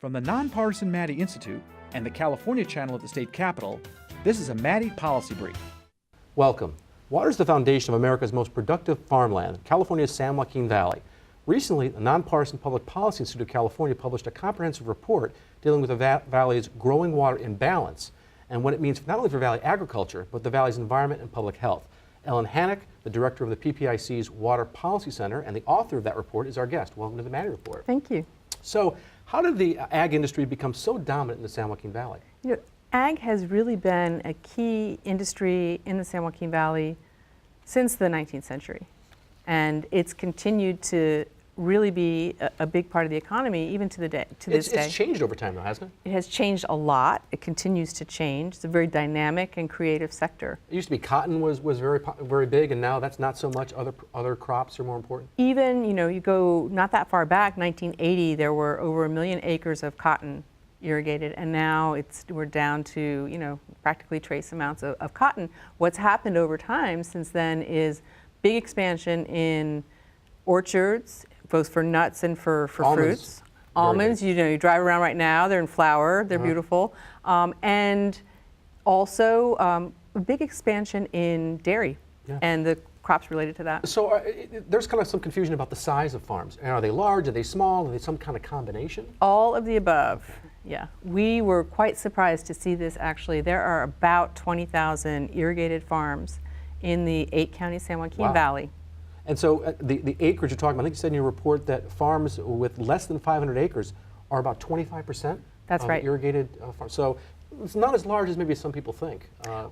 From the nonpartisan Maddy Institute and the California channel at the state capitol, this is a Maddy Policy Brief. Welcome. Water is the foundation of America's most productive farmland, California's San Joaquin Valley. Recently, the nonpartisan Public Policy Institute of California published a comprehensive report dealing with the valley's growing water imbalance and what it means not only for valley agriculture, but the valley's environment and public health. Ellen Hannock, the director of the PPIC's Water Policy Center and the author of that report, is our guest. Welcome to the Maddy Report. Thank you. So, how did the ag industry become so dominant in the San Joaquin Valley? You know, ag has really been a key industry in the San Joaquin Valley since the 19th century. And it's continued to really be a big part of the economy, even to this day. It's changed over time, though, hasn't it? It has changed a lot. It continues to change. It's a very dynamic and creative sector. It used to be cotton was very big, and now that's not so much. Other crops are more important. Even, you go not that far back, 1980, there were over 1 million acres of cotton irrigated, and now we're down to, practically trace amounts of cotton. What's happened over time since then is big expansion in orchards, both for nuts and for fruits. Almonds, you drive around right now, they're in flower, they're beautiful. And also a big expansion in dairy and the crops related to that. So there's kind of some confusion about the size of farms. Are they large, are they small, are they some kind of combination? All of the above, yeah. We were quite surprised to see this actually. There are about 20,000 irrigated farms in the 8-county San Joaquin Valley. And so the acreage you're talking about, I think you said in your report that farms with less than 500 acres are about 25% That's of right. irrigated farms. So it's not as large as maybe some people think.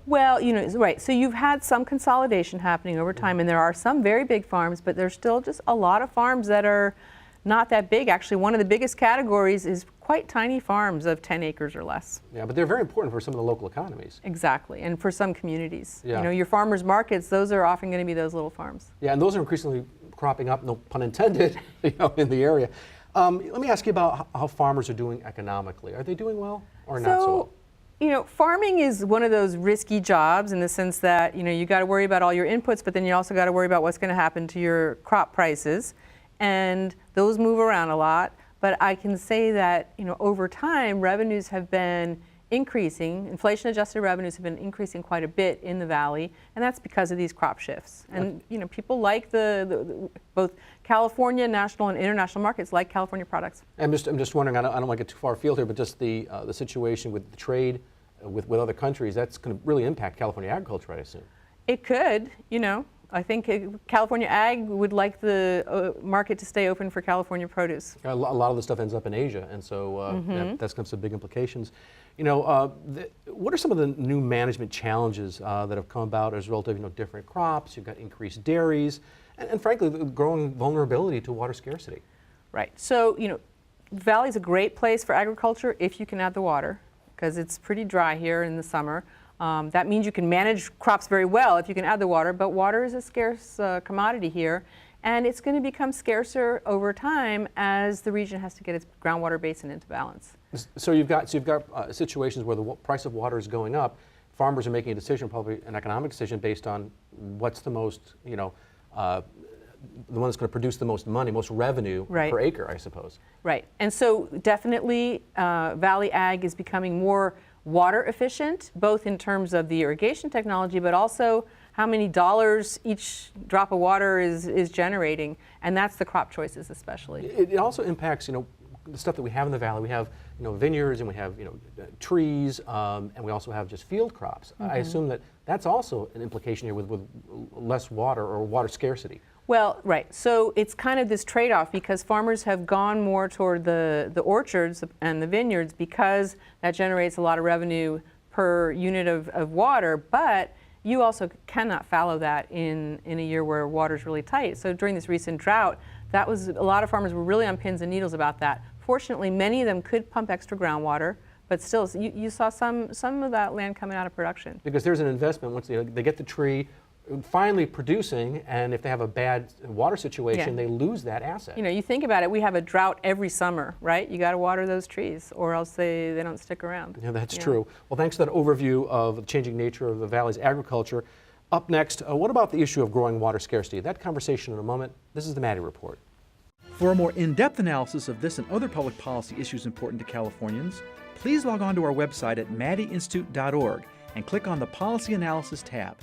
Well, right. So you've had some consolidation happening over time, and there are some very big farms, but there's still just a lot of farms that are not that big. Actually, one of the biggest categories is quite tiny farms of 10 acres or less. Yeah, but they're very important for some of the local economies. Exactly, and for some communities. Yeah. Your farmers markets, those are often going to be those little farms. Yeah, and those are increasingly cropping up, no pun intended, in the area. Let me ask you about how farmers are doing economically. Are they doing well or not so well? Farming is one of those risky jobs in the sense that, you got to worry about all your inputs, but then you also got to worry about what's going to happen to your crop prices. And those move around a lot. But I can say that, over time, revenues have been increasing. Inflation-adjusted revenues have been increasing quite a bit in the valley, and that's because of these crop shifts. And, people like both California, national and international markets like California products. I'm just wondering, I don't want to get too far afield here, but just the situation with the trade with other countries, that's going to really impact California agriculture, I assume. It could, I think California ag would like the market to stay open for California produce. A lot of the stuff ends up in Asia, and so that's got some big implications. What are some of the new management challenges that have come about as a result of different crops? You've got increased dairies, and frankly, the growing vulnerability to water scarcity. Right. So, the valley's a great place for agriculture if you can add the water, because it's pretty dry here in the summer. That means you can manage crops very well if you can add the water, but water is a scarce commodity here, and it's going to become scarcer over time as the region has to get its groundwater basin into balance. So you've got situations where the price of water is going up. Farmers are making a decision, probably an economic decision, based on what's the most, the one that's going to produce the most money, most revenue per acre, I suppose. Right, and so definitely Valley Ag is becoming more water efficient, both in terms of the irrigation technology, but also how many dollars each drop of water is generating, and that's the crop choices especially. It also impacts, the stuff that we have in the valley. We have, vineyards, and we have, trees, and we also have just field crops. I assume that that's also an implication here with less water or water scarcity. Well, right. So it's kind of this trade-off because farmers have gone more toward the orchards and the vineyards because that generates a lot of revenue per unit of water, but you also cannot fallow that in a year where water's really tight. So during this recent drought, a lot of farmers were really on pins and needles about that. Fortunately, many of them could pump extra groundwater, but still, you saw some of that land coming out of production. Because there's an investment once they get the tree finally producing, and if they have a bad water situation, they lose that asset. You think about it, we have a drought every summer, right? You got to water those trees or else they don't stick around. Yeah, that's true. Well, thanks for that overview of the changing nature of the valley's agriculture. Up next, what about the issue of growing water scarcity? That conversation in a moment. This is the Maddy Report. For a more in-depth analysis of this and other public policy issues important to Californians, please log on to our website at maddyinstitute.org and click on the Policy Analysis tab.